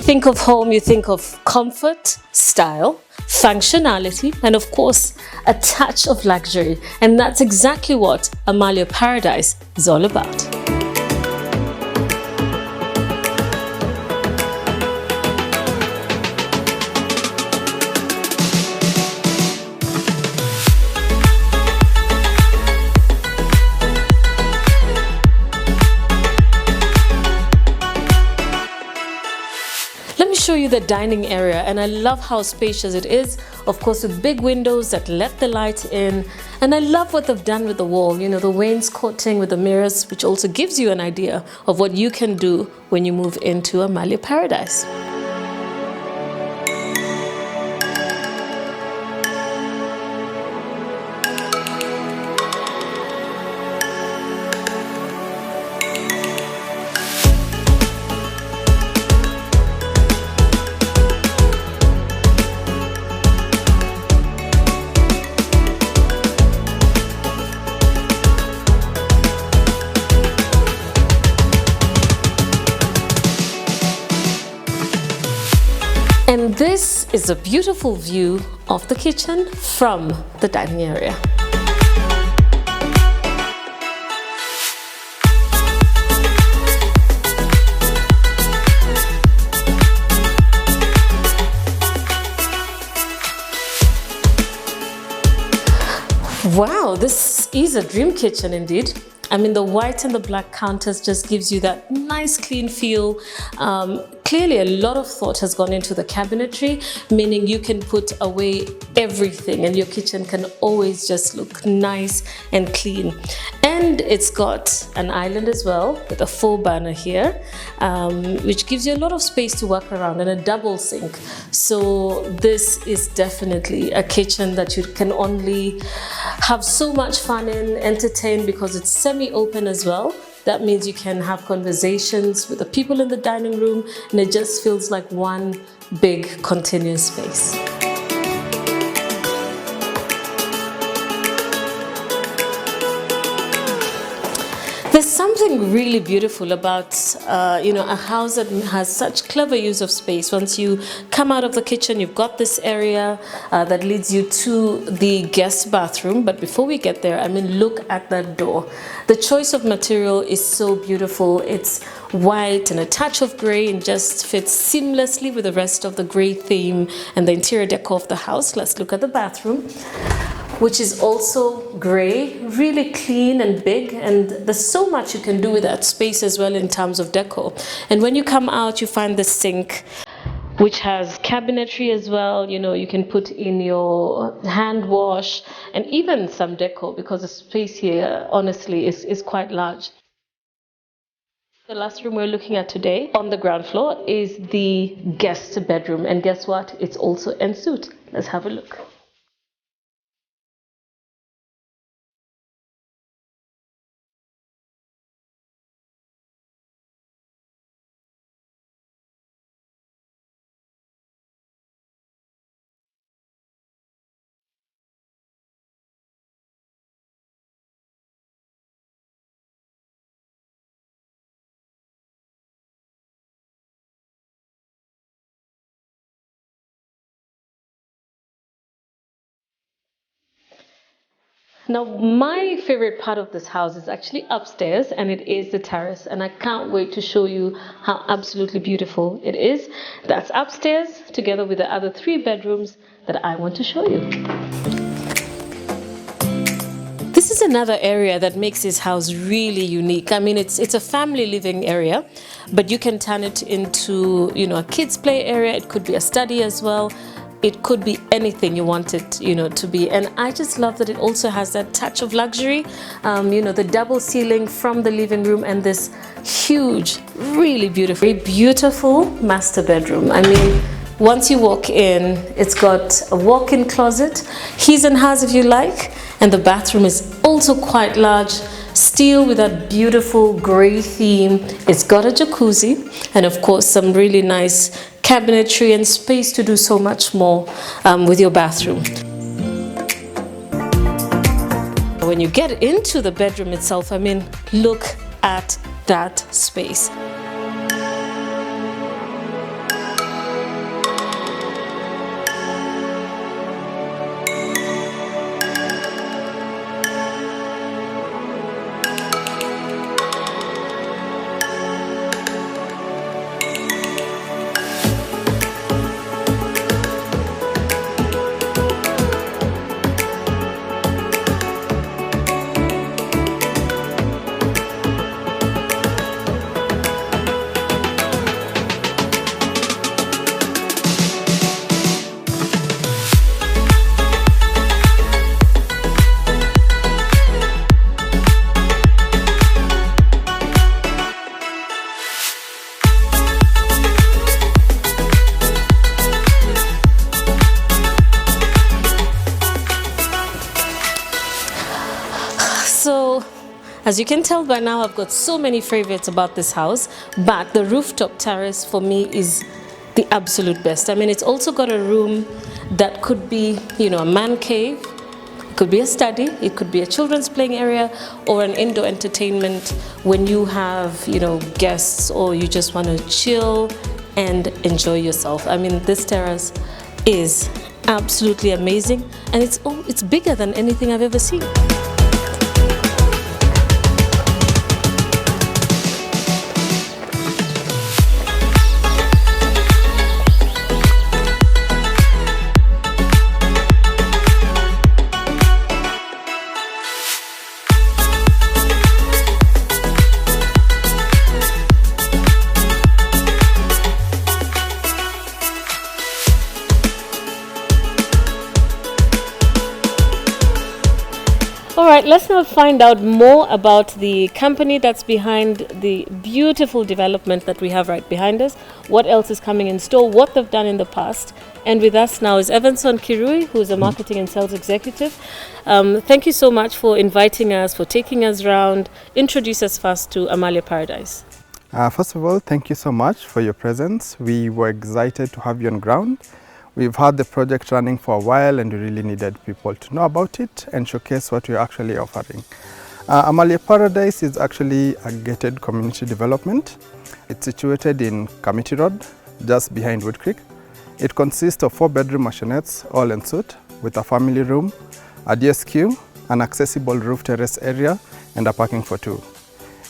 Think of home, you think of comfort, style, functionality, and of course, a touch of luxury. And that's exactly what Amalia Paradise is all about. Show you the dining area, and I love how spacious it is, of course with big windows that let the light in. And I love what they've done with the wall, you know, the wainscoting with the mirrors, which also gives you an idea of what you can do when you move into Amalia Paradise. And this is a beautiful view of the kitchen from the dining area. Wow, this is a dream kitchen indeed. I mean, the white and the black counters just gives you that nice clean feel. Clearly a lot of thought has gone into the cabinetry, meaning you can put away everything and your kitchen can always just look nice and clean. And it's got an island as well with a full burner here, which gives you a lot of space to work around, and a double sink. So this is definitely a kitchen that you can only have so much fun in, entertain, because it's semi-open as well. That means you can have conversations with the people in the dining room, and it just feels like one big continuous space. There's something really beautiful about a house that has such clever use of space. Once you come out of the kitchen, you've got this area that leads you to the guest bathroom. But before we get there, I mean, look at that door. The choice of material is so beautiful. It's white and a touch of gray, and just fits seamlessly with the rest of the gray theme and the interior decor of the house. Let's look at the bathroom, which is also gray, really clean and big, and there's so much you can do with that space as well in terms of decor. And when you come out, you find the sink, which has cabinetry as well. You know, you can put in your hand wash and even some decor, because the space here honestly is quite large. The last room we're looking at today on the ground floor is the guest bedroom, and guess what? It's also en suite. Let's have a look. Now, my favorite part of this house is actually upstairs, and it is the terrace, and I can't wait to show you how absolutely beautiful it is. That's upstairs, together with the other 3 bedrooms that I want to show you. This is another area that makes this house really unique. I mean, it's a family living area, but you can turn it into, a kids play area. It could be a study as well. It could be anything you want it, to be. And I just love that it also has that touch of luxury. The double ceiling from the living room, and this huge, really beautiful master bedroom. I mean, once you walk in, it's got a walk-in closet, his and hers if you like, and the bathroom is also quite large, steel with that beautiful gray theme. It's got a jacuzzi, and of course some really nice cabinetry and space to do so much more with your bathroom. When you get into the bedroom itself, I mean, look at that space. As you can tell by now, I've got so many favorites about this house, but the rooftop terrace for me is the absolute best. I mean, it's also got a room that could be, you know, a man cave. It could be a study, it could be a children's playing area, or an indoor entertainment when you have, you know, guests or you just want to chill and enjoy yourself. I mean, this terrace is absolutely amazing, and it's bigger than anything I've ever seen. All right, let's now find out more about the company that's behind the beautiful development that we have right behind us, what else is coming in store, what they've done in the past. And with us now is Evanson Kirui, who is a marketing and sales executive. Thank you so much for inviting us, for taking us around. Introduce us first to Amalia Paradise. First of all, thank you so much for your presence. We were excited to have you on ground. We've had the project running for a while and we really needed people to know about it and showcase what we're actually offering. Amalia Paradise is actually a gated community development. It's situated in Committee Road, just behind Wood Creek. It consists of 4-bedroom maisonettes, all en suite, with a family room, a DSQ, an accessible roof terrace area, and a parking for 2.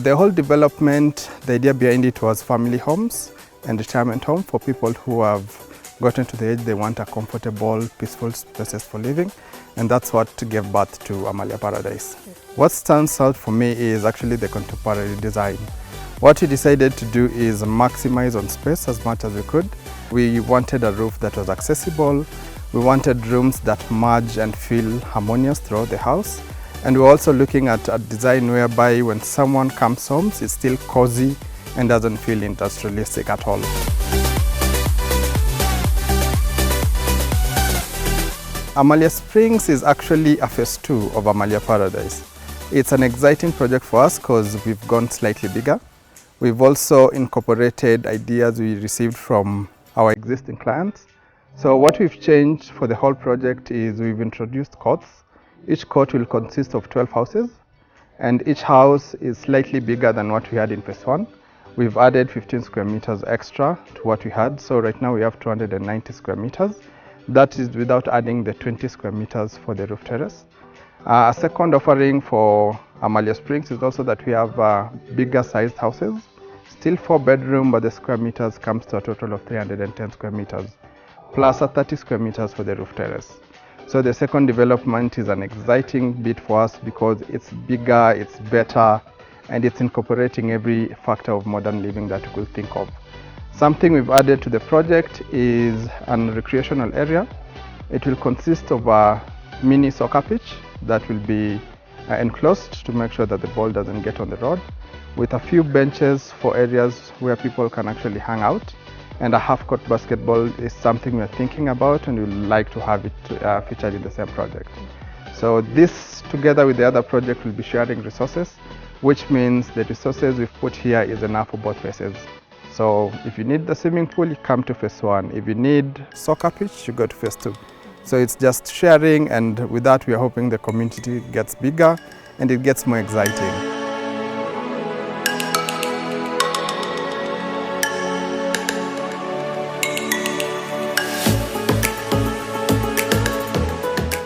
The whole development, the idea behind it was family homes and retirement home for people who have gotten to the age they want a comfortable, peaceful spaces for living, and that's what gave birth to Amalia Paradise. What stands out for me is actually the contemporary design. What we decided to do is maximize on space as much as we could. We wanted a roof that was accessible, we wanted rooms that merge and feel harmonious throughout the house, and we're also looking at a design whereby when someone comes home, it's still cozy and doesn't feel industrialistic at all. Amalia Springs is actually a phase 2 of Amalia Paradise. It's an exciting project for us because we've gone slightly bigger. We've also incorporated ideas we received from our existing clients. So what we've changed for the whole project is we've introduced courts. Each court will consist of 12 houses, and each house is slightly bigger than what we had in phase 1. We've added 15 square meters extra to what we had, so right now we have 290 square meters. That is without adding the 20 square meters for the roof terrace. A second offering for Amalia Springs is also that we have bigger sized houses, still 4-bedroom, but the square meters comes to a total of 310 square meters, plus a 30 square meters for the roof terrace. So the second development is an exciting bit for us because it's bigger, it's better, and it's incorporating every factor of modern living that we could think of. Something we've added to the project is a recreational area. It will consist of a mini soccer pitch that will be enclosed to make sure that the ball doesn't get on the road, with a few benches for areas where people can actually hang out, and a half-court basketball is something we're thinking about and we'd like to have it featured in the same project. So this, together with the other project, will be sharing resources, which means the resources we've put here is enough for both phases. So if you need the swimming pool, you come to phase 1. If you need soccer pitch, you go to phase 2. So it's just sharing, and with that we are hoping the community gets bigger and it gets more exciting.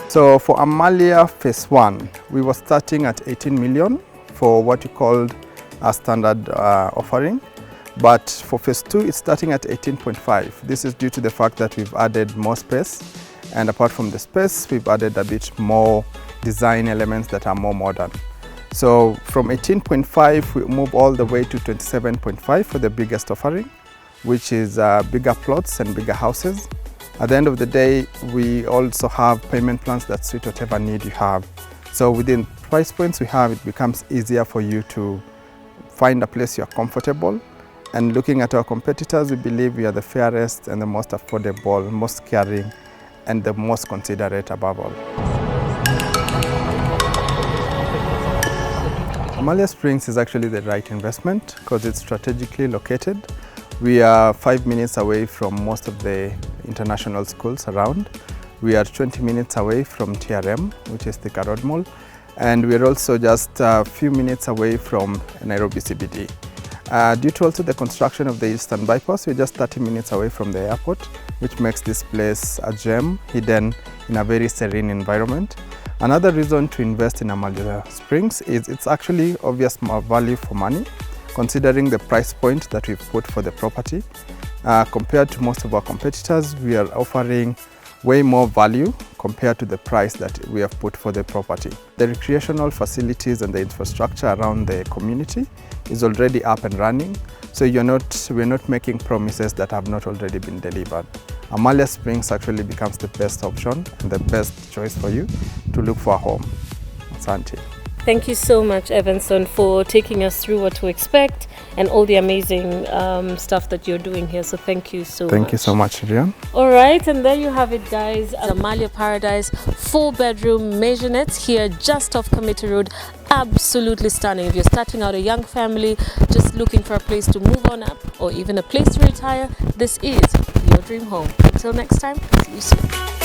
So for Amalia phase 1, we were starting at 18 million for what we called a standard offering. But for phase 2, it's starting at 18.5. This is due to the fact that we've added more space, and apart from the space, we've added a bit more design elements that are more modern. So from 18.5, we move all the way to 27.5 for the biggest offering, which is bigger plots and bigger houses. At the end of the day, we also have payment plans that suit whatever need you have. So within price points we have, it becomes easier for you to find a place you're comfortable. And looking at our competitors, we believe we are the fairest and the most affordable, most caring, and the most considerate above all. Amalia Springs is actually the right investment because it's strategically located. We are 5 minutes away from most of the international schools around. We are 20 minutes away from TRM, which is the Road Mall, and we are also just a few minutes away from Nairobi CBD. Due to also the construction of the Eastern Bypass, we're just 30 minutes away from the airport, which makes this place a gem hidden in a very serene environment. Another reason to invest in Amalia Springs is it's actually obvious value for money, considering the price point that we've put for the property. Compared to most of our competitors, we are offering way more value compared to the price that we have put for the property. The recreational facilities and the infrastructure around the community is already up and running, so we're not making promises that have not already been delivered. Amalia Springs actually becomes the best option and the best choice for you to look for a home. Asante. Thank you so much, Evanson, for taking us through what to expect and all the amazing stuff that you're doing here. So thank you so much. Thank you so much, Rian. All right, and there you have it, guys. Amalia Paradise, 4-bedroom maisonettes here just off Committee Road. Absolutely stunning. If you're starting out a young family, just looking for a place to move on up, or even a place to retire, this is your dream home. Until next time, see you soon.